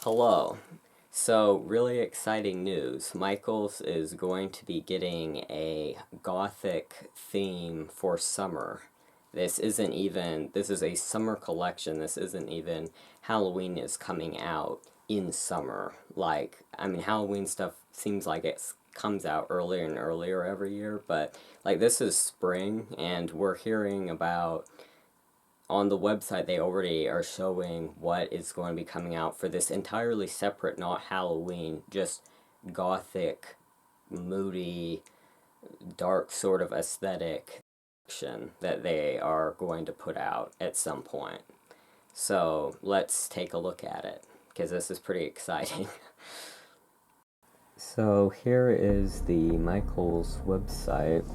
Hello. So, really exciting news. Michaels is going to be getting a Gothic theme for summer. This is a summer collection. This isn't even, Halloween is coming out in summer. Halloween stuff seems like it comes out earlier and earlier every year, but, this is spring, and we're hearing about on the website they already are showing what is going to be coming out for this entirely separate, not Halloween, just Gothic, moody, dark sort of aesthetic that they are going to put out at some point. So let's take a look at it, because this is pretty exciting. So here is the Michaels website,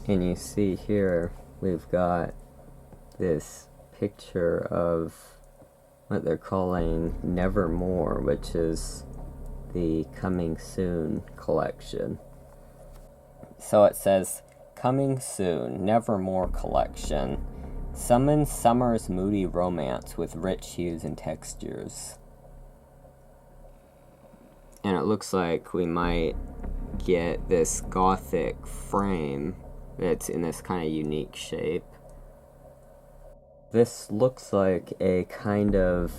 and you see here we've got this picture of what they're calling Nevermore, which is the coming soon collection. So it says, coming soon, Nevermore collection. Summons summer's moody romance with rich hues and textures. And it looks like we might get this Gothic frame that's in this kind of unique shape. This looks like a kind of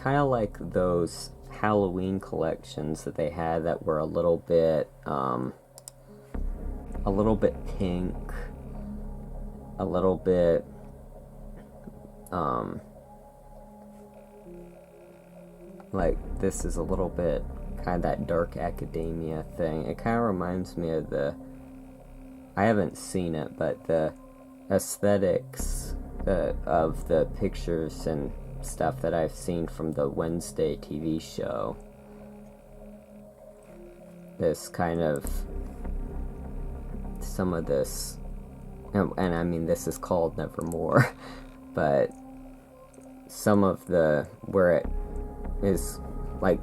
like those Halloween collections that they had that were a little bit pink, a little bit like this is a little bit kind of that dark academia thing. It kind of reminds me of I haven't seen it, but the aesthetics of the pictures and stuff that I've seen from the Wednesday TV show. This kind of, some of this, and I mean this is called Nevermore, but some of where it is like,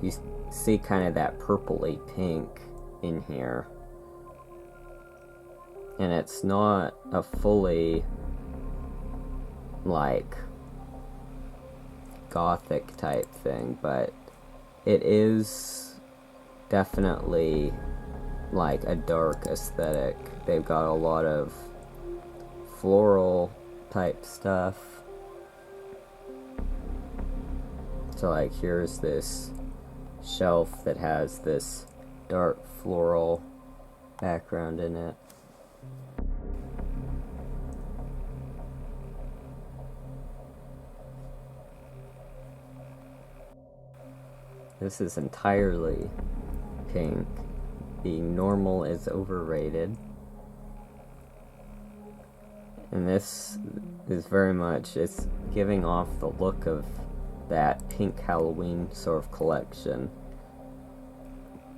you see kind of that purpley pink in here. And it's not a fully, Gothic type thing, but it is definitely, a dark aesthetic. They've got a lot of floral type stuff. So, here's this shelf that has this dark floral background in it. This is entirely pink. Being normal is overrated. And this is very much, it's giving off the look of that pink Halloween sort of collection.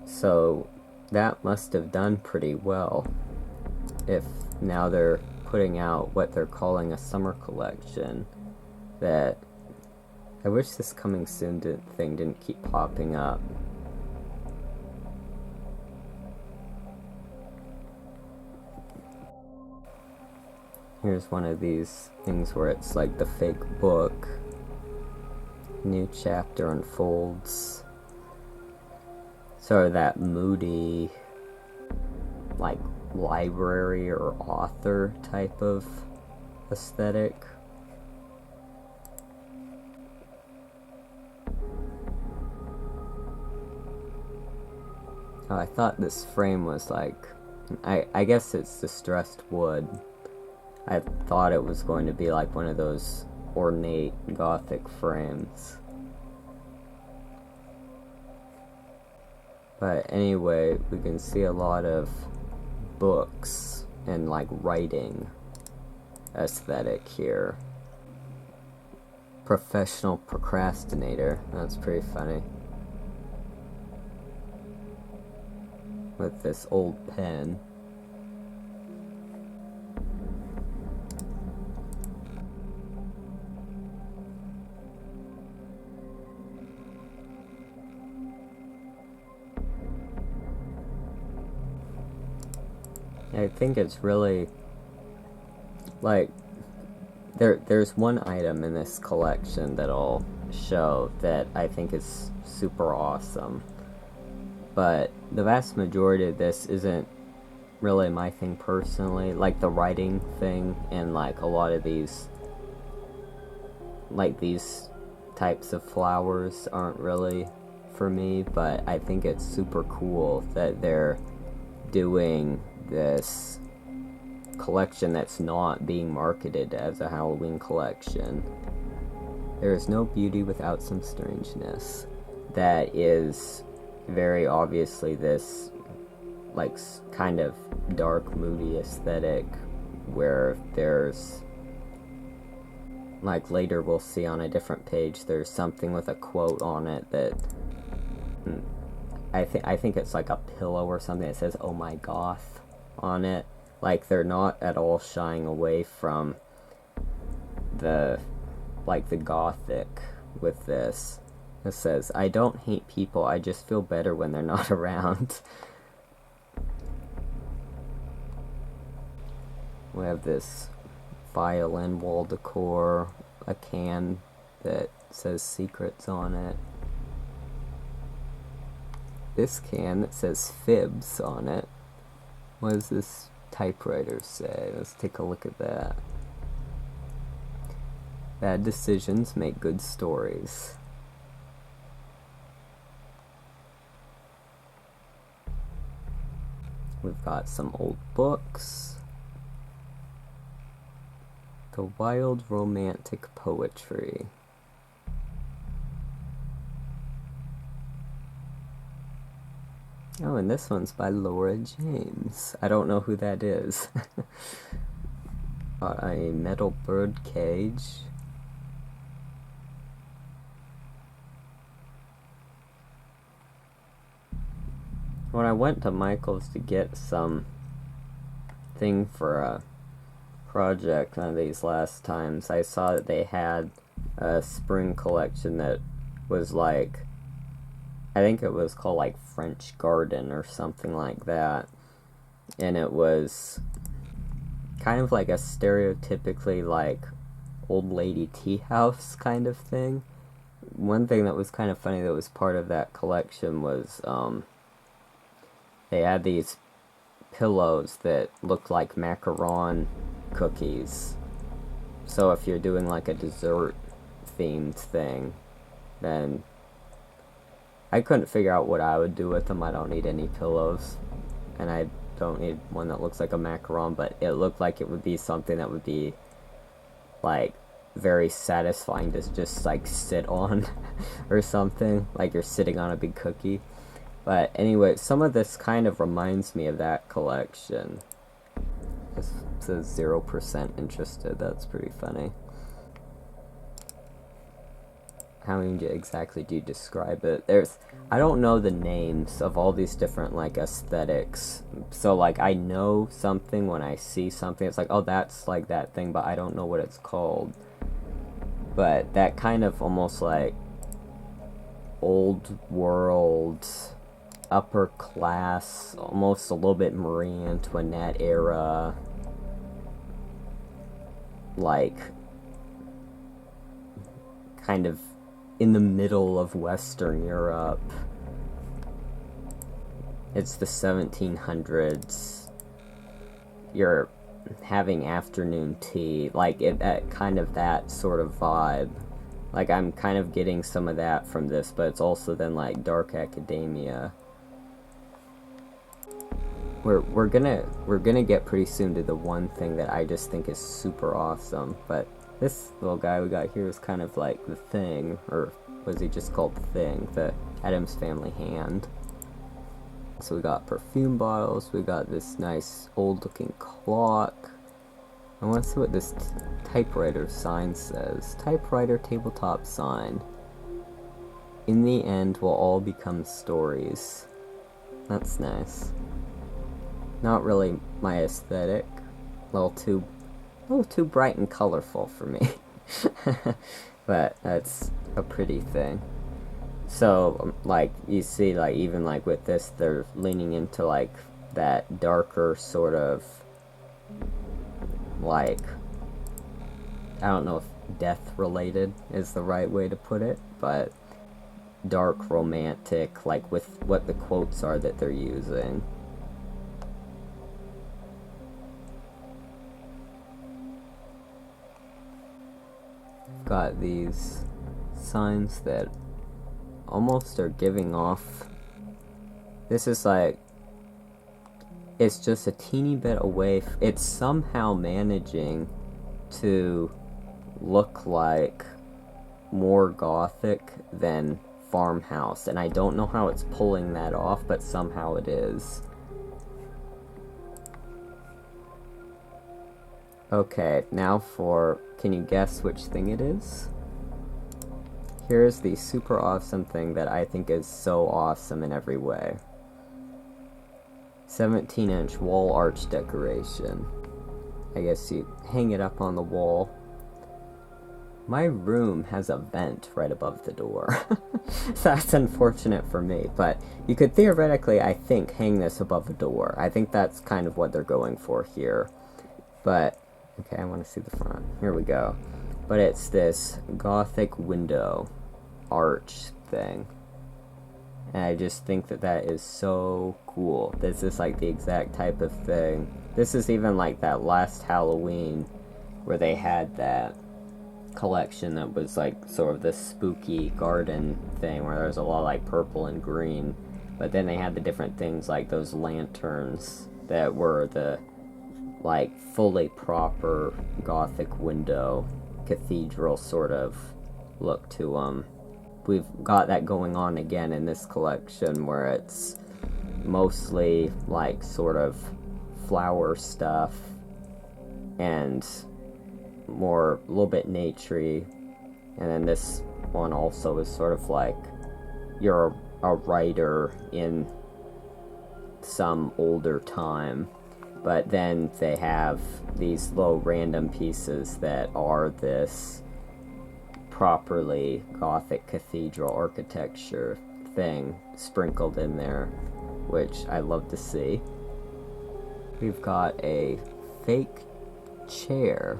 So that must have done pretty well, if now they're putting out what they're calling a summer collection. That I wish this coming soon thing didn't keep popping up. Here's one of these things where it's like the fake book. New chapter unfolds. Sort of that moody, library or author type of aesthetic. Oh, I thought this frame was I guess it's distressed wood. I thought it was going to be one of those ornate Gothic frames. But anyway, we can see a lot of books and writing aesthetic here. Professional procrastinator, that's pretty funny. With this old pen. I think it's really there's one item in this collection that I'll show that I think is super awesome. But the vast majority of this isn't really my thing personally. Like the writing thing and like a lot of these types of flowers aren't really for me, but I think it's super cool that they're doing this collection that's not being marketed as a Halloween collection. There is no beauty without some strangeness. That is very obviously this like kind of dark, moody aesthetic where there's like later we'll see on a different page there's something with a quote on it that I think it's like a pillow or something that says "Oh my goth" on it. Like they're not at all shying away from the Gothic with this. It says, "I don't hate people, I just feel better when they're not around." We have this violin wall decor, a can that says secrets on it. This can that says fibs on it. What does this typewriter say? Let's take a look at that. Bad decisions make good stories. We've got some old books. The wild romantic poetry. Oh, and this one's by Laura James. I don't know who that is. A metal bird cage. When I went to Michael's to get some thing for a project one of these last times, I saw that they had a spring collection that was like, I think it was called like French Garden or something like that, and it was kind of like a stereotypically like old lady tea house kind of thing. One thing that was kind of funny that was part of that collection was they had these pillows that looked like macaron cookies. So if you're doing like a dessert themed thing, then I couldn't figure out what I would do with them. I don't need any pillows, and I don't need one that looks like a macaron, but it looked like it would be something that would be like very satisfying to just like sit on or something, like you're sitting on a big cookie. But anyway, some of this kind of reminds me of that collection. This says 0% interested. That's pretty funny. How exactly do you describe it? I don't know the names of all these different like aesthetics. So like I know something when I see something. It's like, oh, that's like that thing, but I don't know what it's called. But that kind of almost like old world, upper class, almost a little bit Marie Antoinette era, like kind of in the middle of Western Europe. It's the 1700s. You're having afternoon tea, like kind of that sort of vibe. Like I'm kind of getting some of that from this, but it's also then like dark academia. We're gonna get pretty soon to the one thing that I just think is super awesome, but this little guy we got here is kind of like the Thing, or was he just called the Thing? The Addams Family hand. So we got perfume bottles, we got this nice old looking clock. I want to see what this typewriter sign says. Typewriter tabletop sign. In the end, we'll all become stories. That's nice. Not really my aesthetic. A little too bright and colorful for me. But that's a pretty thing. So, like, you see, like, even, like, with this, they're leaning into, like, that darker sort of, like, I don't know if death related is the right way to put it, but dark romantic, like with what the quotes are that they're using. Got these signs that almost are giving off. This is like, it's just a teeny bit away. It's somehow managing to look like more Gothic than farmhouse, and I don't know how it's pulling that off, but somehow it is. Okay, now for, can you guess which thing it is? Here's the super awesome thing that I think is so awesome in every way. 17-inch wall arch decoration. I guess you hang it up on the wall. My room has a vent right above the door. So that's unfortunate for me, but you could theoretically, I think, hang this above the door. I think that's kind of what they're going for here. But, okay, I want to see the front. Here we go. But it's this Gothic window arch thing. And I just think that that is so cool. This is like the exact type of thing. This is even like that last Halloween where they had that collection that was like sort of this spooky garden thing where there was a lot of like purple and green. But then they had the different things like those lanterns that were the like fully proper Gothic window cathedral sort of look to them. We've got that going on again in this collection where it's mostly like sort of flower stuff and more a little bit naturey, and then this one also is sort of like you're a writer in some older time, but then they have these little random pieces that are this properly Gothic cathedral architecture thing sprinkled in there, which I love to see. We've got a fake chair.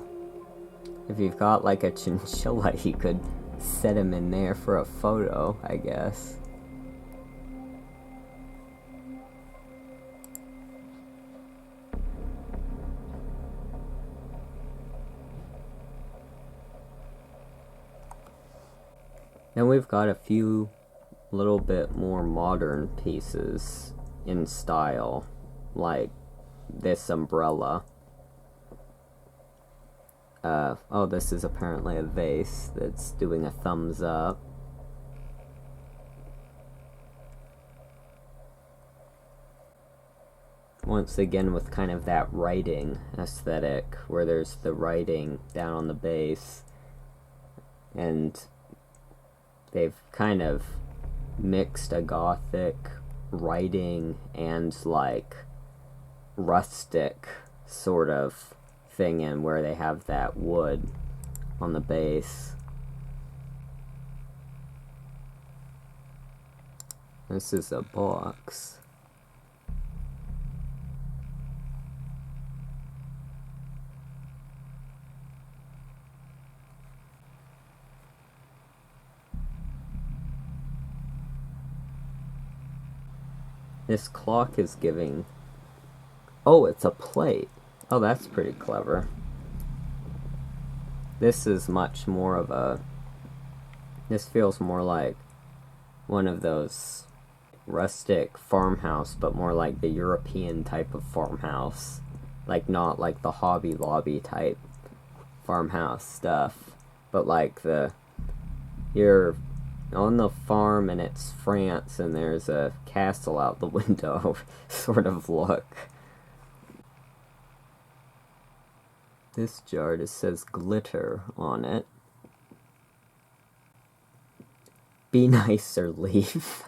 If you've got like a chinchilla, you could set him in there for a photo, I guess. Then we've got a few little bit more modern pieces in style, like this umbrella. Oh, this is apparently a vase that's doing a thumbs up. Once again with kind of that writing aesthetic, where there's the writing down on the base, and they've kind of mixed a Gothic writing and like rustic sort of thing in where they have that wood on the base. This is a box. This clock is giving... Oh, it's a plate. Oh, that's pretty clever. This is much more of a... This feels more like one of those rustic farmhouse, but more like the European type of farmhouse. Like, not like the Hobby Lobby type farmhouse stuff, but like the... You're on the farm and it's France and there's a castle out the window sort of look. This jar just says glitter on it. Be nice or leave.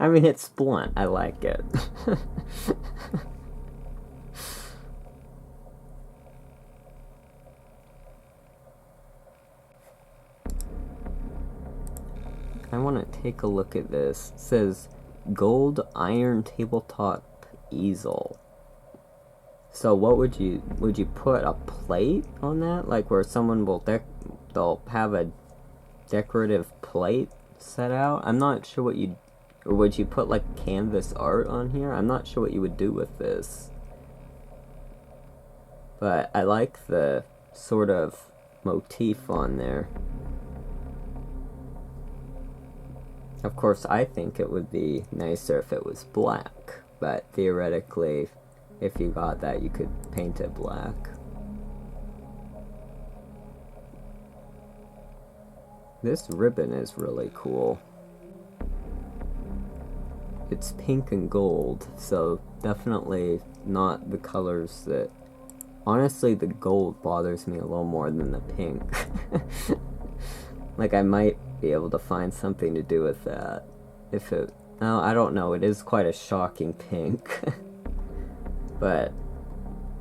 I mean, it's blunt. I like it. I want to take a look at this. It says gold iron tabletop easel. So what would you put a plate on that? Like where someone will they'll have a decorative plate set out. I'm not sure what you, or would you put like canvas art on here? I'm not sure what you would do with this. But I like the sort of motif on there. Of course, I think it would be nicer if it was black, but theoretically, if you got that, you could paint it black. This ribbon is really cool. It's pink and gold, so definitely not the colors that... Honestly, the gold bothers me a little more than the pink. Like, I might be able to find something to do with that. If it... No, I don't know. It is quite a shocking pink. But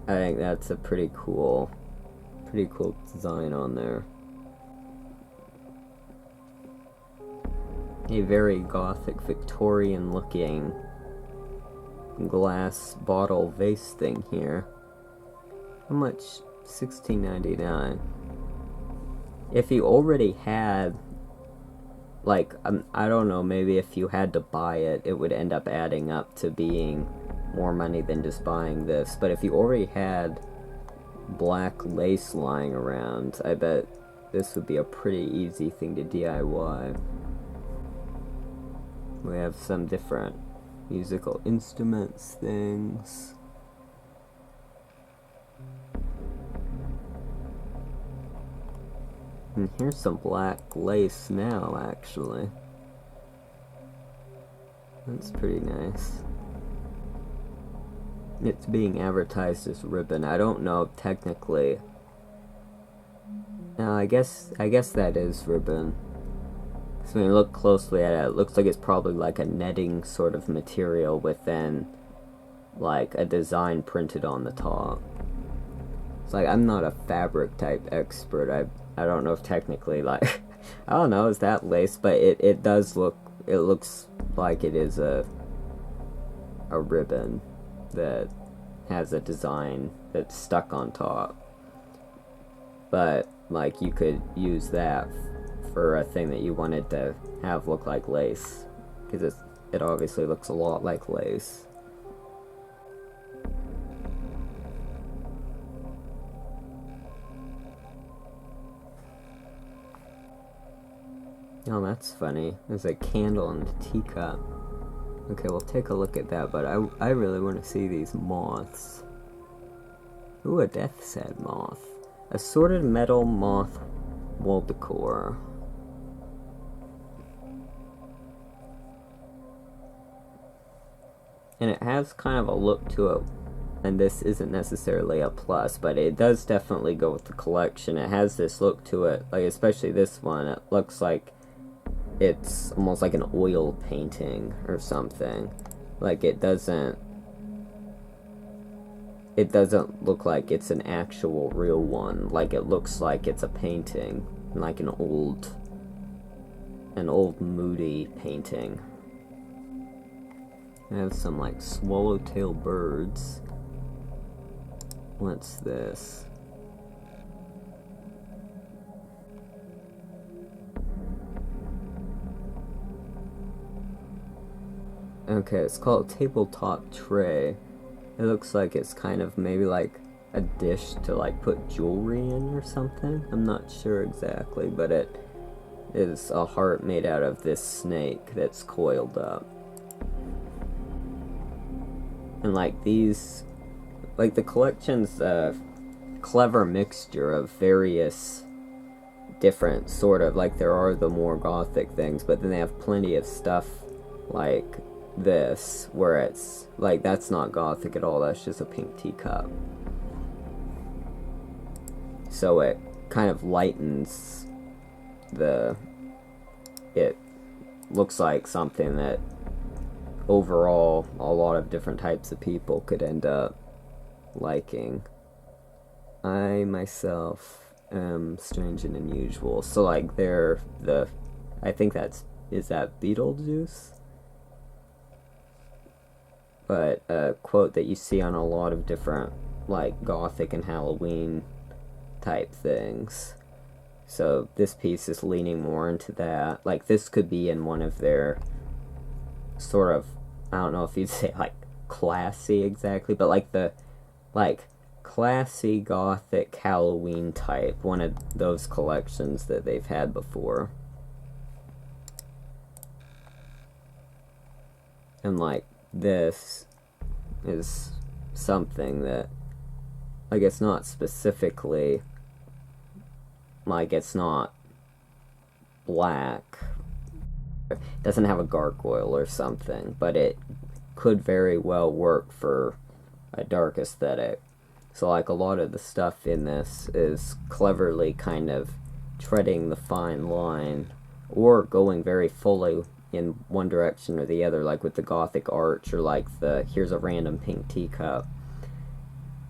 I think that's a pretty cool design on there. A very Gothic, Victorian looking glass bottle vase thing here. How much? $16.99. If you already had, like, I don't know, maybe if you had to buy it, it would end up adding up to being more money than just buying this. But if you already had black lace lying around, I bet this would be a pretty easy thing to DIY. We have some different musical instruments things. And here's some black lace now, actually. That's pretty nice. It's being advertised as ribbon. I don't know technically. No, I guess that is ribbon. So when you look closely at it, it looks like it's probably like a netting sort of material with then like a design printed on the top. It's like, I'm not a fabric type expert. I don't know if technically, like, I don't know, is that lace? But it does look, it looks like it is a ribbon that has a design that's stuck on top. But, like, you could use that for a thing that you wanted to have look like lace, because it obviously looks a lot like lace. Oh, that's funny. There's a candle and a teacup. Okay, we'll take a look at that, but I really want to see these moths. Ooh, a death's head moth. Assorted metal moth wall decor. And it has kind of a look to it, and this isn't necessarily a plus, but it does definitely go with the collection. It has this look to it, like especially this one. It looks like it's almost like an oil painting or something. Like it doesn't look like it's an actual real one. Like it looks like it's a painting, like an old Moody painting. I have some like swallowtail birds. What's this? Okay, it's called tabletop tray. It looks like it's kind of maybe like a dish to like put jewelry in or something. I'm not sure exactly, but it is a heart made out of this snake that's coiled up. And like these, like the collection's a clever mixture of various different sort of, like there are the more Gothic things, but then they have plenty of stuff like this, where it's like, that's not Gothic at all, that's just a pink teacup. So it kind of lightens it looks like something that overall a lot of different types of people could end up liking. I myself am strange and unusual. So like I think is that Beetlejuice? But a quote that you see on a lot of different like Gothic and Halloween type things. So this piece is leaning more into that. Like, this could be in one of their sort of, I don't know if you'd say, like, classy exactly, but like the, like, classy Gothic Halloween type. One of those collections that they've had before. And, like, this is something that, like, it's not specifically, like, it's not black. It doesn't have a gargoyle or something, but it could very well work for a dark aesthetic. So, like, a lot of the stuff in this is cleverly kind of treading the fine line, or going very fully in one direction or the other, like with the Gothic arch, or like the here's a random pink teacup.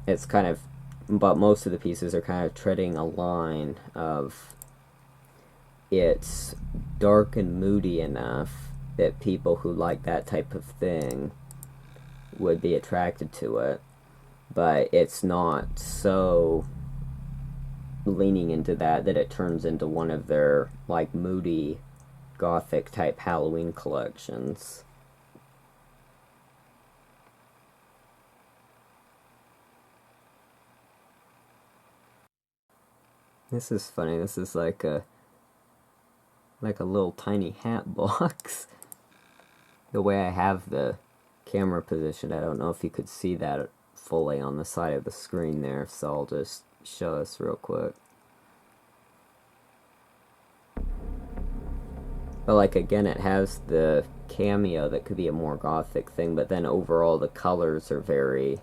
It's kind of, but most of the pieces are kind of treading a line of, it's dark and moody enough that people who like that type of thing would be attracted to it, but it's not so leaning into that it turns into one of their, like, moody Gothic type Halloween collections. This is funny. This is like a little tiny hat box. The way I have the camera positioned, I don't know if you could see that fully on the side of the screen there, so I'll just show us real quick. But, like, again, it has the cameo that could be a more Gothic thing, but then overall the colors are very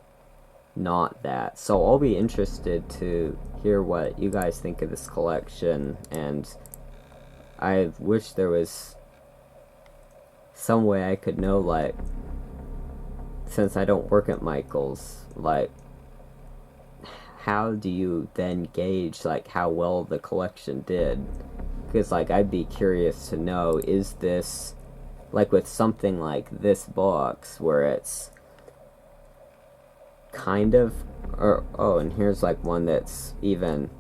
not that. So I'll be interested to hear what you guys think of this collection, and I wish there was some way I could know, like, since I don't work at Michael's, like, how do you then gauge, like, how well the collection did? Because, like, I'd be curious to know, is this, like, with something like this box, where it's kind of, or, oh, and here's, like, one that's even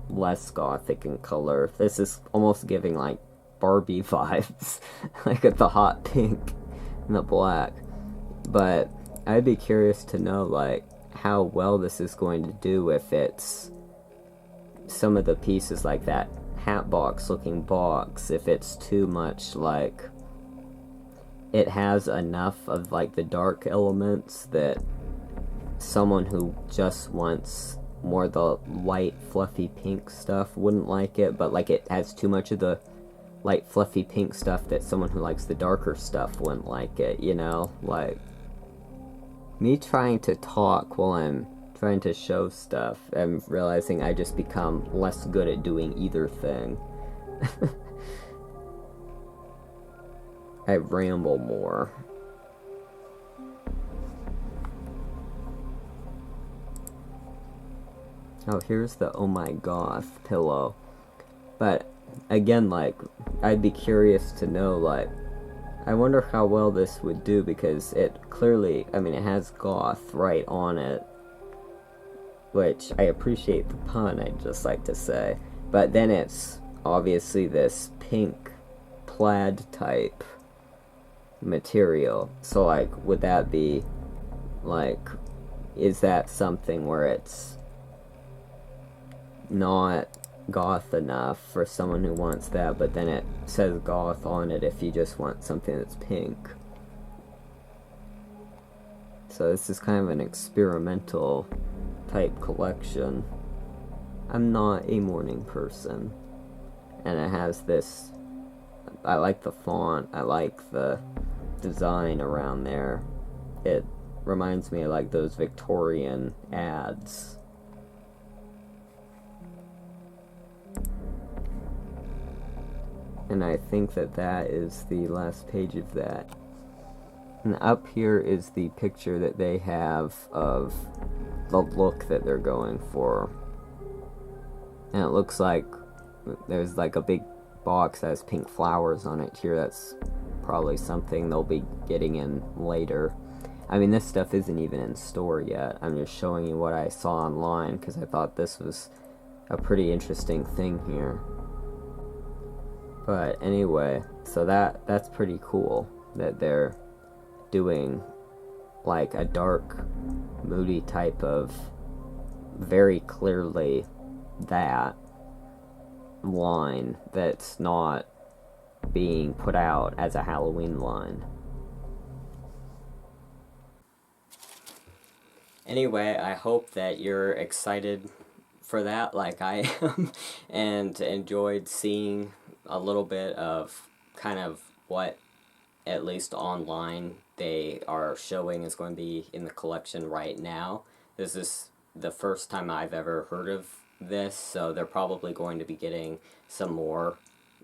less Gothic in color. This is almost giving, like, Barbie vibes, like, with the hot pink and the black. But I'd be curious to know, like, how well this is going to do if it's some of the pieces, like that hat box looking box, if it's too much, like, it has enough of, like, the dark elements that someone who just wants more the light fluffy pink stuff wouldn't like it, but, like, it has too much of the light fluffy pink stuff that someone who likes the darker stuff wouldn't like it, you know? Like, me trying to talk while I'm trying to show stuff, I'm realizing I just become less good at doing either thing. I ramble more. Oh, here's the oh my goth pillow. But again, like, I'd be curious to know, like, I wonder how well this would do, because it clearly, I mean, it has goth right on it, which I appreciate the pun, I'd just like to say. But then it's obviously this pink plaid type material. So, like, would that be, like, is that something where it's not goth enough for someone who wants that, but then it says goth on it if you just want something that's pink? So this is kind of an experimental type collection. I'm not a morning person, and it has this, I like the font, I like the design around there. It reminds me of, like, those Victorian ads. And I think that that is the last page of that. And up here is the picture that they have of the look that they're going for. And it looks like there's, like, a big box that has pink flowers on it here. That's probably something they'll be getting in later. I mean, this stuff isn't even in store yet. I'm just showing you what I saw online, because I thought this was a pretty interesting thing here. But anyway, so that's pretty cool that they're doing like a dark, moody type of, very clearly that line that's not being put out as a Halloween line. Anyway, I hope that you're excited for that like I am and enjoyed seeing a little bit of kind of what, at least online, they are showing is going to be in the collection right now. This is the first time I've ever heard of this, so they're probably going to be getting some more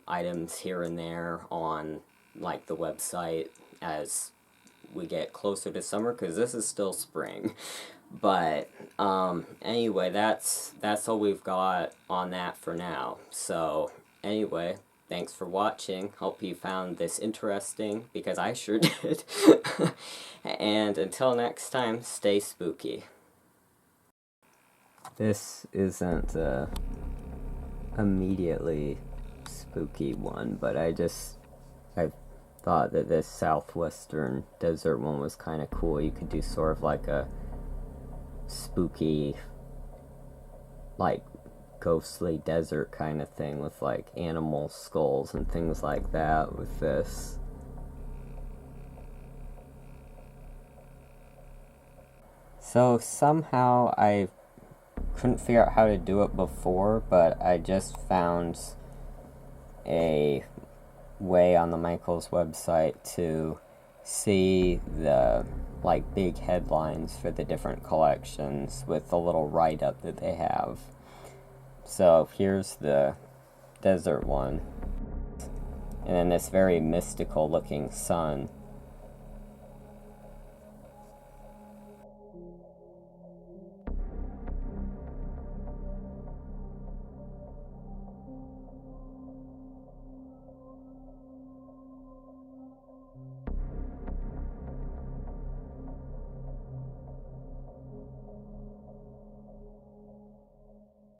items here and there on like the website as we get closer to summer, because this is still spring. But anyway, that's all we've got on that for now. So anyway, thanks for watching. Hope you found this interesting, because I sure did. And until next time, stay spooky. This isn't a immediately spooky one, but I thought that this southwestern desert one was kind of cool. You could do sort of like a spooky, like ghostly desert kind of thing with like animal skulls and things like that with this. So somehow I couldn't figure out how to do it before, but I just found a way on the Michaels website to see the like big headlines for the different collections with the little write-up that they have. So here's the desert one, and then this very mystical looking sun